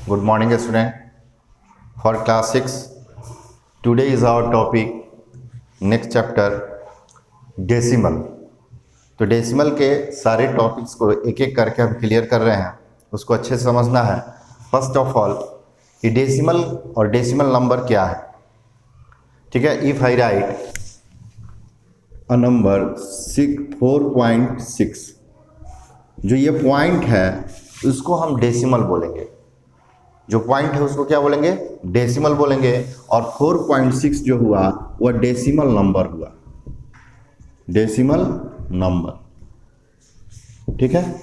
Good morning, student. For class 6, today is our topic, next chapter, decimal. तो decimal के सारे topics को एक एक करके हम क्लियर कर रहे हैं, उसको अच्छे से समझना है। फर्स्ट ऑफ ऑल, ये डेसिमल और डेसिमल नंबर क्या है, ठीक है। If I right a number 4.6, जो ये पॉइंट है उसको हम डेसिमल बोलेंगे। जो पॉइंट है उसको क्या बोलेंगे, डेसिमल बोलेंगे। और 4.6 जो हुआ वह डेसिमल नंबर हुआ, डेसिमल नंबर, ठीक है।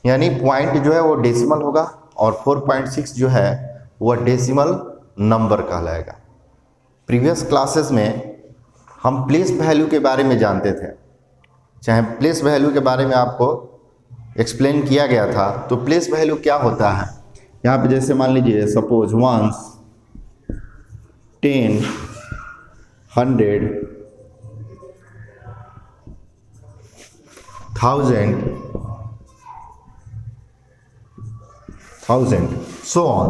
यानी पॉइंट जो है वो डेसिमल होगा और 4.6 जो है वह डेसिमल नंबर कहलाएगा। प्रीवियस क्लासेस में हम प्लेस वैल्यू के बारे में जानते थे, चाहे प्लेस वैल्यू के बारे में आपको एक्सप्लेन किया गया था। तो प्लेस वैल्यू क्या होता है, यहाँ पे जैसे मान लीजिए सपोज 1, 10, 100, 1000 सो ऑन,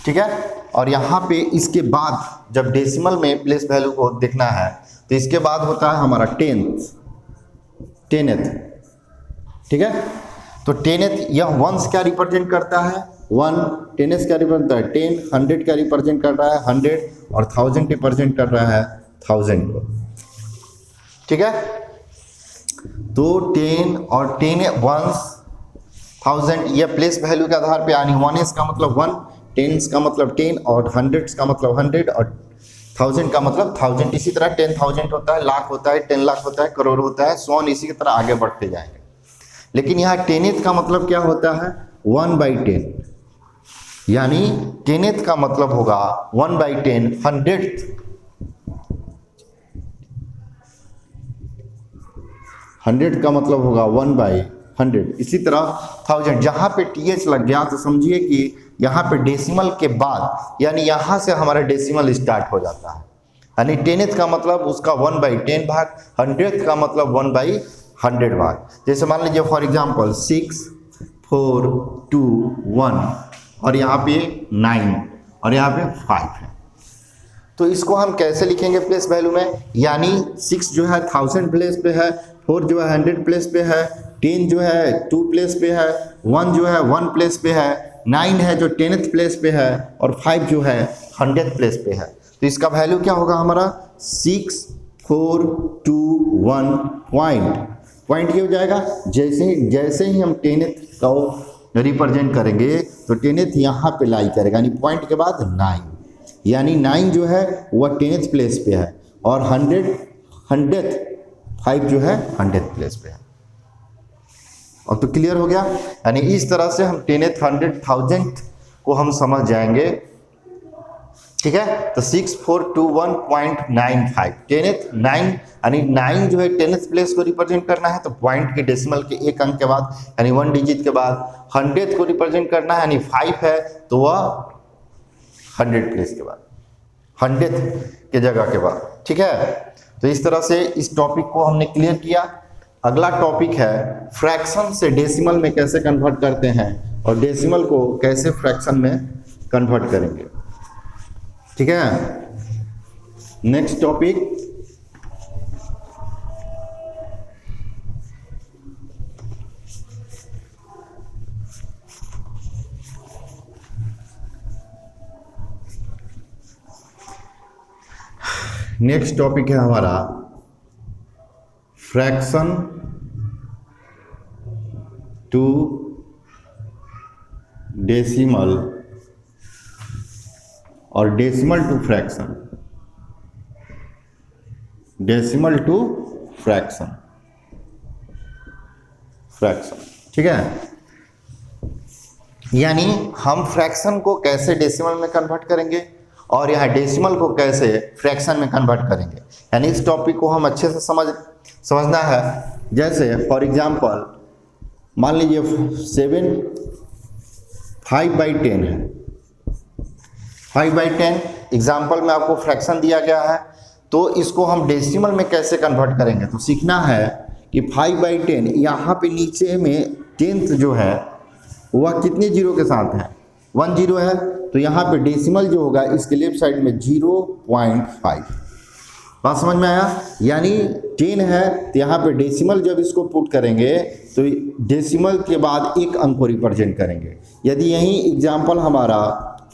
ठीक है। और यहाँ पे इसके बाद जब डेसिमल में प्लेस वैल्यू को देखना है तो इसके बाद होता है हमारा टेंथ, ठीक है। तो 10th यह वंस क्या रिप्रेजेंट करता है, 1, 10th क्या रिप्रेजेंट करता है 10, 100 क्या रिप्रेजेंट कर रहा है 100 और 1000 रिप्रेजेंट कर रहा है 1000 को, ठीक है। तो 10 और 10 वंस 1000 यह प्लेस वैल्यू के आधार पे, यानी 1 का मतलब 1, 10 का मतलब 10 और 100 का मतलब 100 और 1000 का मतलब 1000। इसी तरह 10,000 होता है, लाख होता है, 10 लाख होता है, करोड़ होता है, सो ऑन, इसी की तरह आगे बढ़ते जाएंगे। लेकिन यहाँ 10th का मतलब क्या होता है 1/10, यानी 10th का मतलब होगा 1/10, 100th का मतलब होगा 1/100। इसी तरह 1000, जहाँ पे TH लग गया तो समझिए कि यहाँ पे डेसिमल के बाद, यानी यहाँ से हमारा डेसिमल स्टार्ट हो जाता है। यानी 10th का मतलब उसका 1/10 भाग, 100th का मतलब 1/100 भाग। जैसे मान लीजिए फॉर एग्जांपल 6, 4, 2, 1 और यहाँ पे 9 और यहाँ पे 5 है। तो इसको हम कैसे लिखेंगे प्लेस वैल्यू में, यानी 6 जो है 1000 प्लेस पे है, 4 जो है 100 प्लेस पे है, 10 जो है 2 प्लेस पे है, 1 जो है 1 प्लेस पे है, 9 है जो 10th प्लेस पे है और 5 जो है 100th प्लेस पे है। तो इसका वैल्यू क्या होगा हमारा 6, 4, 2, 1 पॉइंट क्या हो जाएगा, जैसे ही हम 10th को रिप्रेजेंट करेंगे तो 10th यहाँ पे लाई करेगा, यानी पॉइंट के बाद 9, यानी 9 जो है वह 10th प्लेस पे है और 100th 5 जो है 100th प्लेस पे है। अब तो क्लियर हो गया। यानी इस तरह से हम 10th, 100th, 1000th को हम समझ जाएंगे, ठीक है। तो 6421.95 10th 9, यानी 9 जो है 10th प्लेस को रिप्रेजेंट करना है तो पॉइंट के डेसिमल के एक अंक के बाद, यानी 1 डिजिट के बाद। 100th को रिप्रेजेंट करना है, यानी 5 है तो वह 100 प्लेस के बाद, 100th के जगह के बाद, ठीक है। तो इस तरह से इस टॉपिक को हमने क्लियर किया। अगला टॉपिक है फ्रैक्शन से डेसिमल में कैसे कन्वर्ट करते हैं और डेसिमल को कैसे फ्रैक्शन में कन्वर्ट करेंगे, ठीक है। नेक्स्ट टॉपिक है हमारा फ्रैक्शन टू डेसिमल और decimal to fraction, decimal to fraction, ठीक है। यानी हम फ्रैक्शन को कैसे डेसिमल में कन्वर्ट करेंगे और यहाँ डेसिमल को कैसे फ्रैक्शन में कन्वर्ट करेंगे, यानी इस टॉपिक को हम अच्छे से समझना है। जैसे फॉर एग्जांपल मान लीजिए 5/10 है, 5/10 एग्जाम्पल में आपको फ्रैक्शन दिया गया है, तो इसको हम डेसिमल में कैसे कन्वर्ट करेंगे। तो सीखना है कि 5/10 यहाँ पे नीचे में 10th जो है वह कितने जीरो के साथ है, 1 जीरो है, तो यहाँ पे डेसिमल जो होगा इसके लेफ्ट साइड में 0.5। बात समझ में आया? यानी 10 है तो यहाँ पे डेसिमल जब इसको पुट करेंगे तो डेसिमल के बाद एक अंक को रिप्रेजेंट करेंगे। यदि यही एग्जाम्पल हमारा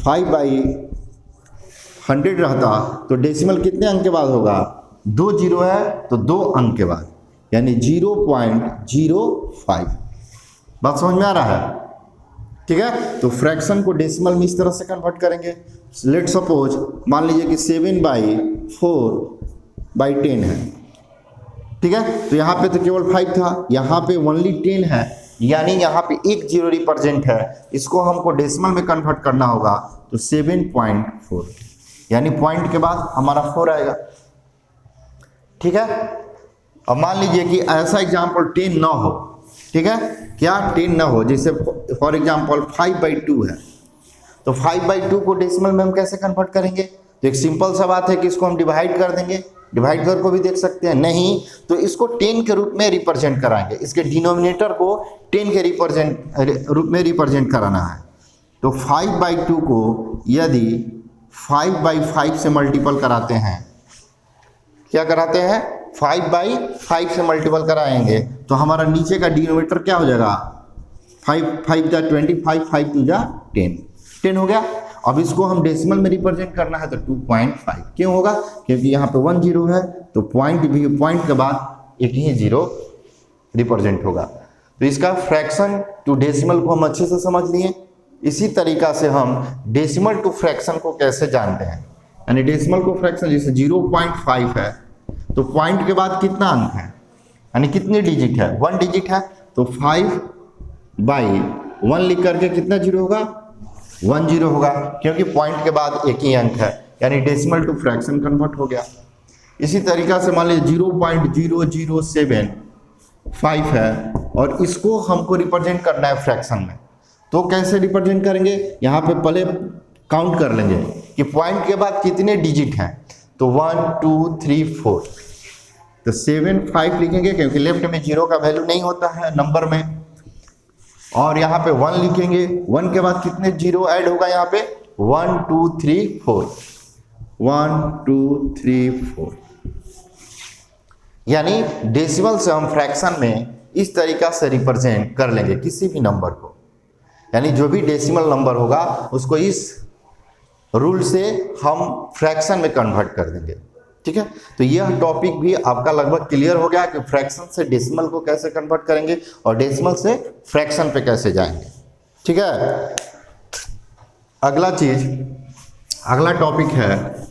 5/100 रहता तो डेसिमल कितने अंक के बाद होगा, 2 जीरो है तो 2 अंक के बाद, यानी 0.05। बात समझ में आ रहा है? ठीक है, तो फ्रैक्शन को डेसिमल में इस तरह से कन्वर्ट करेंगे। लेट सपोज मान लीजिए कि 7/4/10 है, ठीक है, तो यहाँ पे तो केवल 5 था, यहाँ पे ओनली 10 है, यानी यहाँ पे एक जीरो रिप्रेजेंट है, इसको हमको डेसिमल में कन्वर्ट करना होगा तो 7.4, यानी पॉइंट के बाद हमारा 4 आएगा। ठीक है, अब मान लीजिए कि ऐसा एग्जाम्पल 10 ना हो, ठीक है, क्या 10 ना हो, जैसे फॉर एग्जाम्पल 5/2 है, तो 5/2 को डेसिमल में हम कैसे कन्वर्ट करेंगे? तो एक सिंपल सा बात है कि इसको हम डिवाइड कर देंगे, डिवाइड कर को भी देख सकते हैं, नहीं तो इसको 10 के रूप में रिप्रेजेंट कराएंगे, इसके डिनोमिनेटर को 10 के रूप में रिप्रेजेंट कराना है। तो 5/2 को यदि 5/5 से मल्टीपल कराते हैं, क्या कराते हैं, 5/5 से मल्टीपल कराएंगे तो हमारा नीचे का डिनोमिनेटर क्या हो जाएगा, 5×5 = 25, 5×2 = 10 हो गया। अब इसको हम डेसिमल में रिप्रेजेंट करना है तो 2.5 क्यों होगा, क्योंकि यहाँ पे 1 जीरो है तो पॉइंट के बाद एक ही जीरो रिप्रेजेंट होगा। तो इसका फ्रैक्शन टू डेसिमल को हम अच्छे से समझ लिए। इसी तरीका से हम डेसिमल टू फ्रैक्शन को कैसे जानते हैं, यानी डेसिमल को फ्रैक्शन जैसे 0.5 है तो पॉइंट के बाद कितना अंक है, यानी कितने डिजिट है, 1 डिजिट है, तो 5/1 लिख करके कितना जीरो होगा, 1 जीरो होगा, क्योंकि पॉइंट के बाद एक ही अंक है, यानी डेसिमल टू फ्रैक्शन कन्वर्ट हो गया। इसी तरीका से मान लीजिए 0.00755 है और इसको हमको रिप्रेजेंट करना है फ्रैक्शन में, तो कैसे रिप्रेजेंट करेंगे, यहाँ पे पहले काउंट कर लेंगे कि पॉइंट के बाद कितने डिजिट हैं, तो 1 2 3 4, तो 7 5 लिखेंगे क्योंकि लेफ्ट में जीरो का वैल्यू नहीं होता है नंबर में, और यहाँ पे 1 लिखेंगे, 1 के बाद कितने जीरो ऐड होगा, यहाँ पे 1 2 3 4, 1 2 3 4, यानी डेसिमल से हम फ्रैक्शन में इस तरीका से रिप्रेजेंट कर लेंगे किसी भी नंबर को, यानी जो भी डेसिमल नंबर होगा उसको इस रूल से हम फ्रैक्शन में कन्वर्ट कर देंगे। ठीक है, तो यह टॉपिक भी आपका लगभग क्लियर हो गया कि फ्रैक्शन से डेसिमल को कैसे कन्वर्ट करेंगे और डेसिमल से फ्रैक्शन पे कैसे जाएंगे। ठीक है, अगला टॉपिक है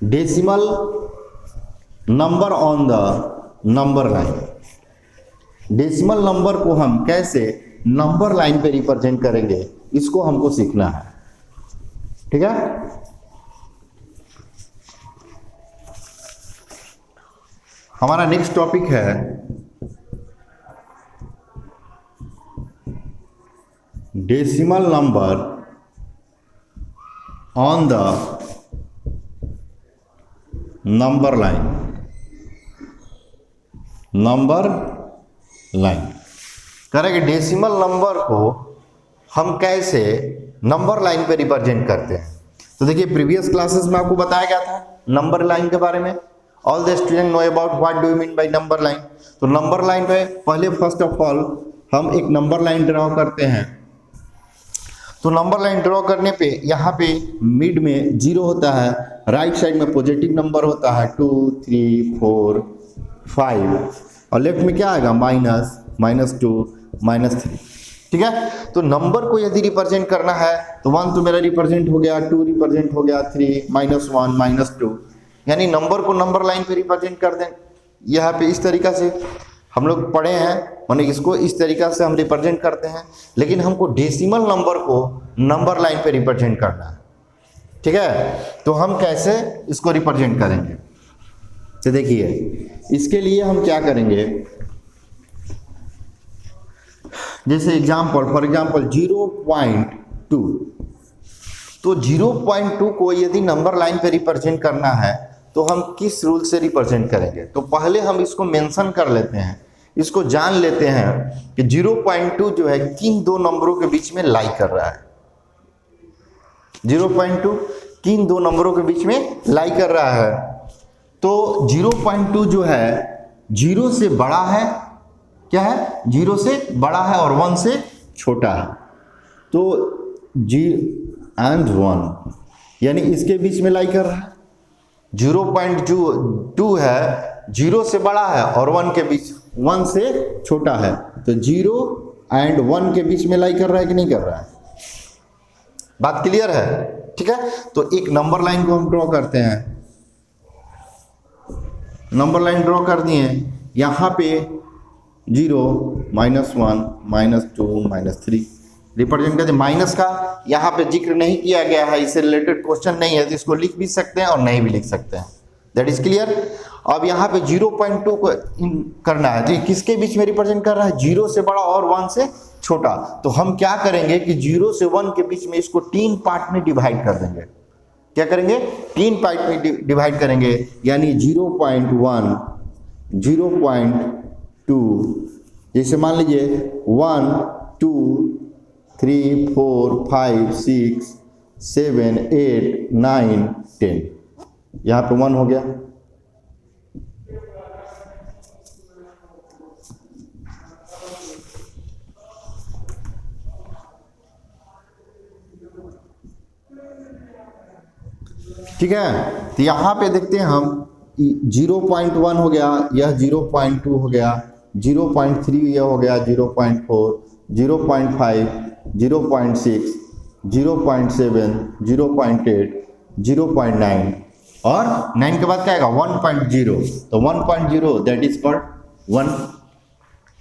decimal number on the number line. Decimal number को हम कैसे नंबर लाइन पे रिप्रेजेंट करेंगे, इसको हमको सीखना है। ठीक है, हमारा नेक्स्ट टॉपिक है decimal number on the number line. Number line करेंगे डेसिमल नंबर को हम कैसे नंबर लाइन पे रिप्रेजेंट करते हैं। तो देखिए प्रीवियस क्लासेस में आपको बताया गया था नंबर लाइन के बारे में। All the student know about what do you mean by number line. तो नंबर लाइन पे पहले फर्स्ट ऑफ ऑल हम एक नंबर लाइन ड्रॉ करते हैं। तो नंबर लाइन ड्रॉ करने पे यहाँ पे मिड में जीरो होता है, राइट साइड में पॉजिटिव नंबर होता है 2 3 4 5 और लेफ्ट में क्या आएगा माइनस, -2 -3। ठीक है, तो नंबर को यदि रिप्रेजेंट करना है तो 1 तो मेरा रिप्रेजेंट हो गया, 2 रिप्रेजेंट हो गया, 3 -1 -2, यानी नंबर को नंबर लाइन पे रिप्रेजेंट कर दें। यहाँ पे इस तरीका से हम लोग पढ़े हैं, माने इसको इस तरीका से हम रिप्रेजेंट करते हैं, लेकिन हमको डेसिमल नंबर को नंबर लाइन पे रिप्रेजेंट करना है। ठीक है, तो हम कैसे इसको रिप्रेजेंट करेंगे, तो देखिए इसके लिए हम क्या करेंगे, जैसे फॉर एग्जाम्पल 0.2, तो 0.2 को यदि नंबर लाइन पे रिप्रेजेंट करना है तो हम किस रूल से रिप्रेजेंट करेंगे। तो पहले हम इसको मेंशन कर लेते हैं इसको जान लेते हैं कि 0.2 जो है किन दो नंबरों के बीच में लाई कर रहा है। 0.2 किन दो नंबरों के बीच में लाई कर रहा है। तो 0.2 जो है 0 से बड़ा है, क्या है, 0 से बड़ा है और 1 से छोटा है। तो जी एंड 1 यानी इसके बीच में लाई कर रहा है। 0.2 है 0 से बड़ा है और 1 के बीच, 1 से छोटा है, तो 0 एंड 1 के बीच में लाई कर रहा है कि नहीं कर रहा है। बात क्लियर है, ठीक है। तो एक नंबर लाइन को हम ड्रॉ करते हैं। नंबर लाइन ड्रॉ कर दिए, यहां पे 0 -1 -2 -3 रिप्रेजेंट करते। माइनस का यहाँ पे जिक्र नहीं किया गया है, इससे रिलेटेड क्वेश्चन नहीं है, तो इसको लिख भी सकते हैं और नहीं भी लिख सकते हैं। That is clear. अब यहाँ पे 0.2 को करना है, तो ये किसके बीच में रिप्रेजेंट कर रहा है, 0 से बड़ा और 1 से छोटा। तो हम क्या करेंगे कि 0 से 1 के बीच में इसको 3 पार्ट में डिवाइड कर देंगे। क्या करेंगे, 3 पार्ट में डिवाइड करेंगे, यानी 0.1 0.2, जैसे मान लीजिए 1 2 3 4 5 6 7 8 9 10, यहां पे 1 हो गया। ठीक है, तो यहां पे देखते हैं हम 0.1 हो गया, यह 0.2 हो गया, 0.3 यह हो गया, 0.4 0.5 0.6 0.7 0.8 0.9 और 9 के बाद क्या आएगा 1.0, तो 1.0 दैट इज कॉल्ड 1।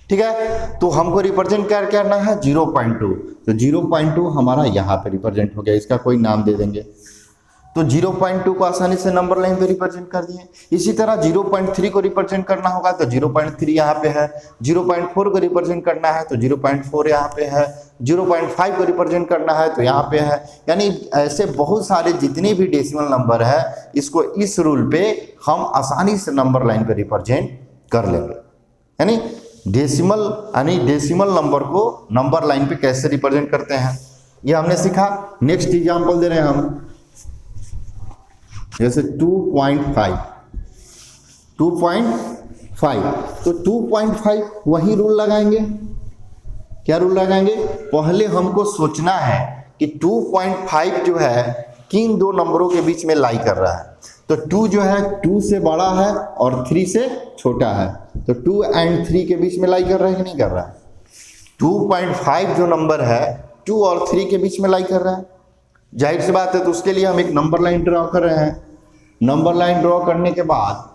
ठीक है, तो हमको रिप्रेजेंट क्या करना है 0.2, तो 0.2 हमारा यहाँ पे रिप्रेजेंट हो गया, इसका कोई नाम दे देंगे। तो 0.2 को आसानी से नंबर लाइन पे रिप्रेजेंट कर दिए। इसी तरह 0.3 को रिप्रेजेंट करना होगा तो 0.3 यहाँ पे है, 0.4 को रिप्रेजेंट करना है तो 0.4 यहाँ पे है, 0.5 को रिप्रेजेंट करना है तो यहाँ पे है। यानी ऐसे बहुत सारे जितने भी डेसिमल नंबर है, इसको इस रूल पे हम आसानी से नंबर लाइन पे रिप्रेजेंट कर लेंगे। यानी डेसिमल नंबर को नंबर लाइन पे कैसे रिप्रेजेंट करते हैं ये हमने सीखा। नेक्स्ट एग्जाम्पल दे रहे हैं हम, जैसे 2.5 तो 2.5 वही रूल लगाएंगे। क्या रूल लगाएंगे, पहले हमको सोचना है कि 2.5 जो है किन दो नंबरों के बीच में लाई कर रहा है। तो 2 जो है 2 से बड़ा है और 3 से छोटा है, तो 2 एंड 3 के बीच में लाई कर रहा है कि नहीं कर रहा है। 2.5 जो नंबर है 2 और 3 के बीच में लाई कर रहा है, जाहिर सी बात है। तो उसके लिए हम एक नंबर लाइन ड्रॉ कर रहे हैं। नंबर लाइन ड्रॉ करने के बाद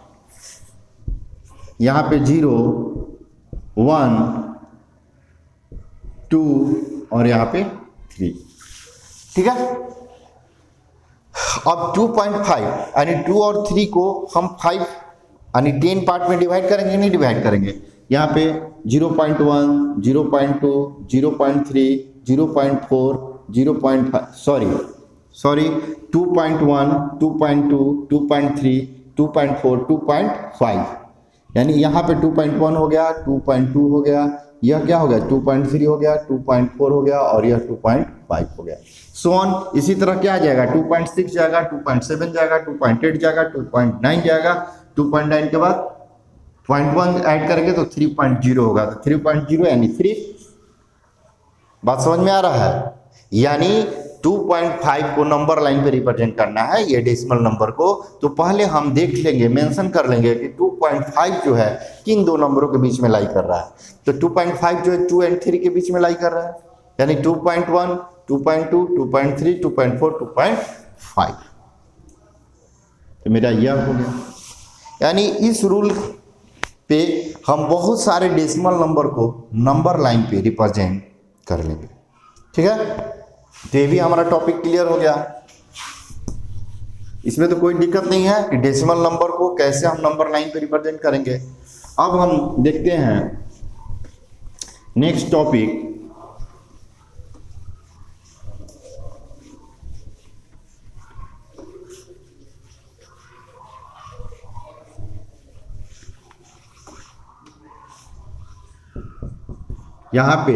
यहां पे 0 1 2 और यहां पे 3, ठीक है। अब 2.5 यानी 2 और 3 को हम 5 यानी 10 पार्ट में डिवाइड करेंगे, नहीं डिवाइड करेंगे। यहाँ पे 0.1 0.2 0.3 0.4 0.5 सॉरी 2.1 2.2 2.3 2.4 2.5, यानी यहाँ पे 2.1 हो गया, 2.2 हो गया, यह क्या हो गया 2.3 हो गया, 2.4 हो गया और यह 2.5 हो गया। सो ऑन इसी तरह क्या आ जाएगा 2.6 जाएगा, 2.7 जाएगा, 2.8 जाएगा, 2.9 जाएगा, 2.9 के बाद 0.1 ऐड करेंगे तो 3.0 होगा, तो 3.0 यानी 3। बात समझ में आ रहा है। यानी 2.5 को नंबर लाइन पे रिप्रेजेंट करना है ये डेसिमल नंबर को, तो पहले हम देख लेंगे, मेंशन कर लेंगे कि 2.5 जो है किन दो नंबरों के बीच में लाई कर रहा है। तो 2.5 जो है 2 एंड 3 के बीच में लाई कर रहा है, यानी 2.1 2.2 2.3 2.4 2.5, तो मेरा यह हो गया। यानी इस रूल पे हम बहुत सारे डेसिमल नंबर को नंबर लाइन पे रिप्रेजेंट कर लेंगे, ठीक है। तो ये भी हमारा टॉपिक क्लियर हो गया। इसमें तो कोई दिक्कत नहीं है कि डेसिमल नंबर को कैसे हम नंबर लाइन पे रिप्रेजेंट करेंगे। अब हम देखते हैं नेक्स्ट टॉपिक, यहाँ पे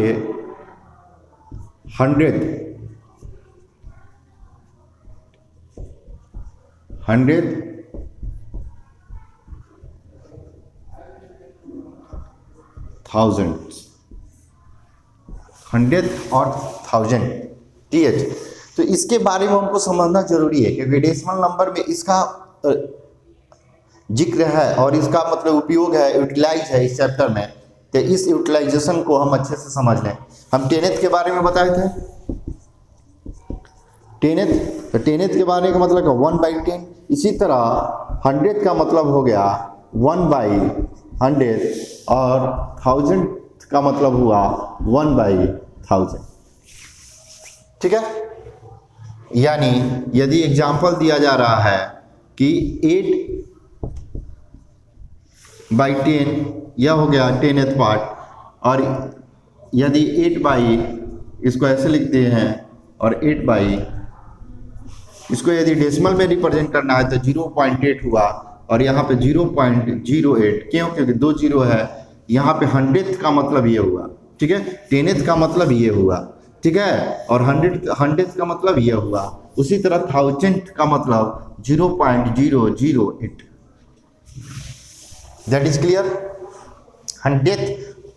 100 और 1000 TH। तो इसके बारे में हमको समझना जरूरी है क्योंकि डेसिमल नंबर में इसका जिक्र है और इसका मतलब उपयोग है, यूटिलाइज है इस चैप्टर में। तो इस यूटिलाइजेशन को हम अच्छे से समझ लें। हम टेनेथ के बारे में बताए थे, टेनेथ, तो टेनेथ के बारे का मतलब है 1/10। इसी तरह 100 का मतलब हो गया 1/100 और 1000 का मतलब हुआ 1/1000। ठीक है, यानी यदि एग्जाम्पल दिया जा रहा है कि 8/10 यह हो गया 10th पार्ट, और यदि 8 इसको ऐसे लिखते हैं और 8 इसको यदि डेसिमल में रिप्रेजेंट करना है तो 0.8 हुआ और यहाँ पे 0.08। क्यों? क्योंकि 2 जीरो है। यहाँ पे 100th का मतलब ये हुआ, ठीक है, 10th का मतलब ये हुआ, ठीक है, और 100th का मतलब ये हुआ। उसी तरह 1000th का मतलब 0.008। That is clear. 100th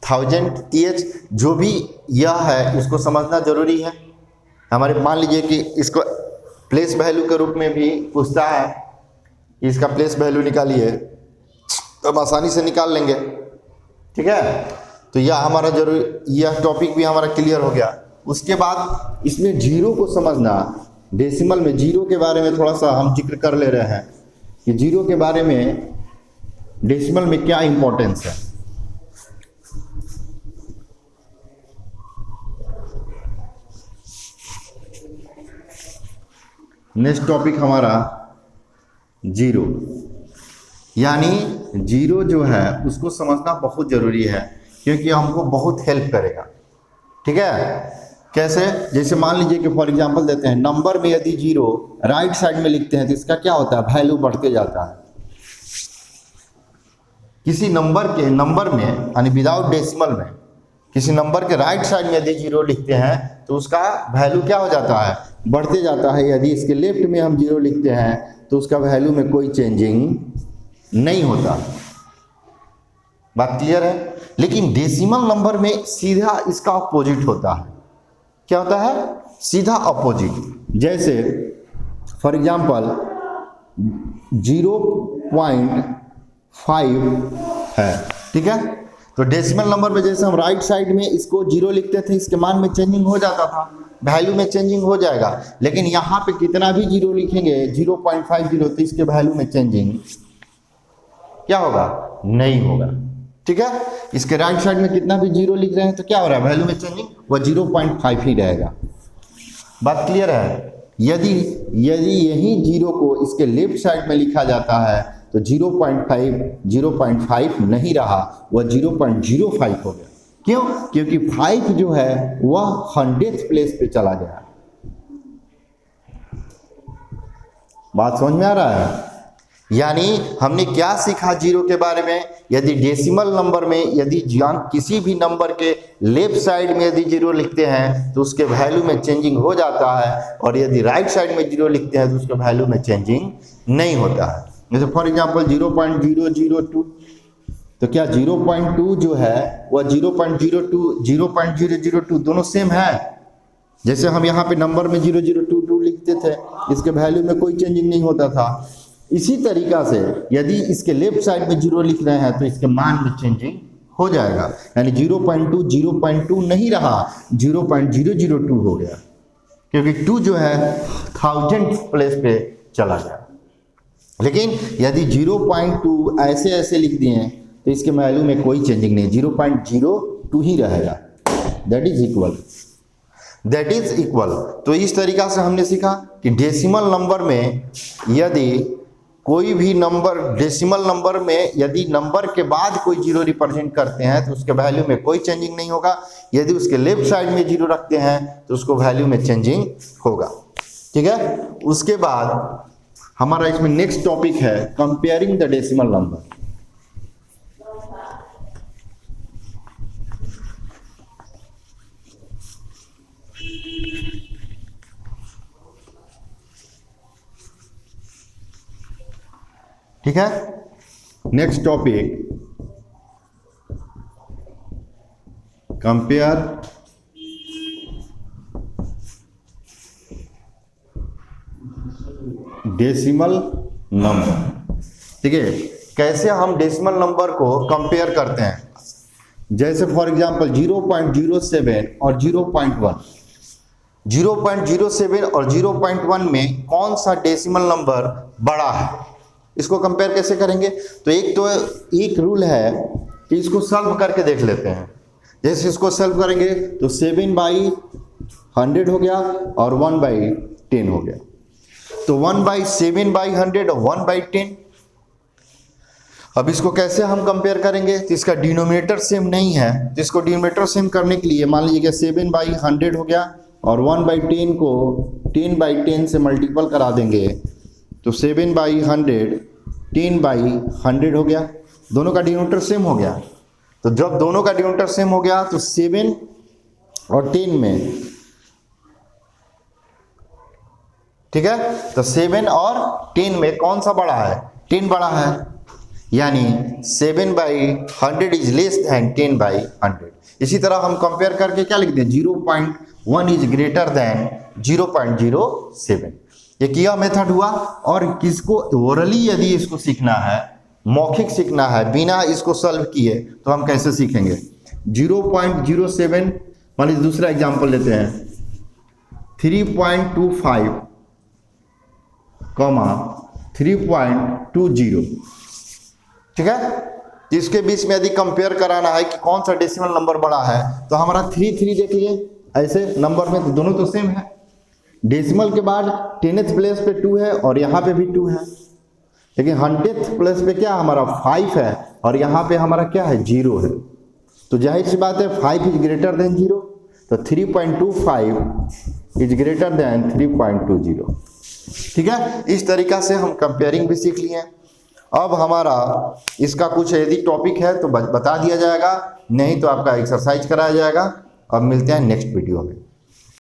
1000th TH जो भी यह है इसको समझना जरूरी है। हमारे मान लीजिए कि इसको प्लेस वैल्यू के रूप में भी पूछता है कि इसका प्लेस वैल्यू निकालिए, तो हम आसानी से निकाल लेंगे। ठीक है, तो यह हमारा जरूर, यह टॉपिक भी हमारा क्लियर हो गया। उसके बाद इसमें जीरो को समझना, डेसिमल में जीरो के बारे में थोड़ा सा हम जिक्र कर ले रहे हैं कि जीरो के बारे में डेसिमल में क्या इंपॉर्टेंस है। नेक्स्ट टॉपिक हमारा जीरो, यानी जीरो जो है उसको समझना बहुत जरूरी है क्योंकि हमको बहुत हेल्प करेगा। ठीक है, कैसे? जैसे मान लीजिए कि फॉर एग्जांपल देते हैं, नंबर में यदि जीरो राइट साइड में लिखते हैं तो इसका क्या होता है? वैल्यू बढ़ते जाता है। किसी नंबर में यानी विदाउट डेसिमल में किसी नंबर के राइट साइड में यदि जीरो लिखते हैं तो उसका वैल्यू क्या हो जाता है? बढ़ते जाता है। यदि इसके लेफ्ट में हम जीरो लिखते हैं तो उसका वैल्यू में कोई चेंजिंग नहीं होता। बात क्लियर है? लेकिन डेसिमल नंबर में सीधा इसका अपोजिट होता है। क्या होता है? सीधा अपोजिट। जैसे फॉर एग्जांपल 0.5 है, ठीक है, तो डेसिमल नंबर में जैसे हम राइट साइड में इसको जीरो लिखते थे, इसके मान में चेंजिंग हो जाता था, वैल्यू में चेंजिंग हो जाएगा। लेकिन यहाँ पे कितना भी जीरो लिखेंगे 0.50 तो इसके वैल्यू में चेंजिंग क्या होगा? नहीं होगा। ठीक है, इसके राइट साइड में कितना भी जीरो लिख रहे हैं तो क्या हो रहा है? वैल्यू में चेंजिंग वह 0.5 ही रहेगा। बात क्लियर है? यदि यही जीरो को इसके लेफ्ट साइड में लिखा जाता है तो 0.5 नहीं रहा, वह 0.05 हो गया। क्यों? क्योंकि 5 जो है वह 100th प्लेस पे चला गया। बात समझ में आ रहा है? यानी हमने क्या सीखा जीरो के बारे में? यदि डेसिमल नंबर में यदि किसी भी नंबर के लेफ्ट साइड में यदि जीरो लिखते हैं तो उसके वैल्यू में चेंजिंग हो जाता है, और यदि राइट साइड में जीरो लिखते हैं तो उसके वैल्यू में चेंजिंग नहीं होता है। जैसे फॉर एग्जांपल 0.002, तो क्या 0.2 जो है वह 0.002 दोनों सेम है? जैसे हम यहाँ पे नंबर में 0022 लिखते थे, इसके वैल्यू में कोई चेंजिंग नहीं होता था। इसी तरीका से यदि इसके लेफ्ट साइड में जीरो लिख रहे हैं तो इसके मान में चेंजिंग हो जाएगा, यानी 0.2 नहीं रहा, 0.002 हो गया, क्योंकि 2 जो है 1000th प्लेस पे चला गया। लेकिन यदि 0.2 ऐसे लिख दिए तो इसके वैल्यू में कोई चेंजिंग नहीं, 0.02 ही रहेगा। That is equal. तो इस तरीका से हमने सीखा कि डेसिमल नंबर में यदि कोई भी नंबर, डेसिमल नंबर में यदि नंबर के बाद कोई जीरो रिप्रेजेंट करते हैं तो उसके वैल्यू में कोई चेंजिंग नहीं होगा। यदि उसके लेफ्ट साइड में जीरो रखते हैं तो उसको वैल्यू में चेंजिंग होगा। ठीक है, उसके बाद हमारा इसमें नेक्स्ट टॉपिक है कंपेयरिंग द डेसिमल नंबर। ठीक है। Next topic, compare decimal number. ठीक है, कैसे हम डेसिमल नंबर को कंपेयर करते हैं। जैसे फॉर एग्जांपल 0.07 और 0.1, 0.07 और 0.1 में कौन सा डेसिमल नंबर बड़ा है, इसको कंपेयर कैसे करेंगे। तो एक रूल है कि इसको सॉल्व करके देख लेते हैं। जैसे इसको सॉल्व करेंगे तो 7/100 हो गया और 1/10 हो गया। तो 1/7/100 और 1/10। अब इसको कैसे हम कंपेयर करेंगे, तो इसका डिनोमिनेटर सेम नहीं है, तो इसको डिनोमिनेटर सेम करने के लिए मान लीजिए 7/100 हो गया और 1/10 को 10/10 से मल्टीपल करा देंगे तो 7/100 10/100 हो गया। दोनों का डिनोमिनेटर सेम हो गया। तो जब दोनों का डिनोमिनेटर सेम हो गया तो 7 और 10 में, ठीक है, तो 7 और 10 में कौन सा बड़ा है, 10 बड़ा है, यानी 7/100 इज लेस देन 10/100। इसी तरह हम कंपेयर करके क्या लिखते हैं, 0.1 इज ग्रेटर देन 0.07। ये किया मेथड हुआ। और किसको ओरली यदि इसको सीखना है, मौखिक सीखना है, बिना इसको सॉल्व किए, तो हम कैसे सीखेंगे। 0.07, मान लीजिए दूसरा एग्जांपल लेते हैं, 3.25 3.20। ठीक है, इसके बीच में यदि कंपेयर कराना है कि कौन सा डेसिमल नंबर बड़ा है, तो हमारा 3 देख लिए ऐसे नंबर में, तो दोनों तो सेम है। डेसिमल के बाद 10th प्लेस पे 2 है और यहाँ पे भी 2 है, लेकिन 100th प्लेस पे क्या हमारा 5 है और यहाँ पे हमारा क्या है 0 है। तो जाहिर सी बात है 5 इज ग्रेटर देन 0, तो 3.25 इज ग्रेटर देन 3.20। ठीक है, इस तरीका से हम कंपेयरिंग भी सीख लिए। अब हमारा इसका कुछ यदि टॉपिक है तो बता दिया जाएगा, नहीं तो आपका एक्सरसाइज कराया जाएगा। अब मिलते हैं नेक्स्ट वीडियो में।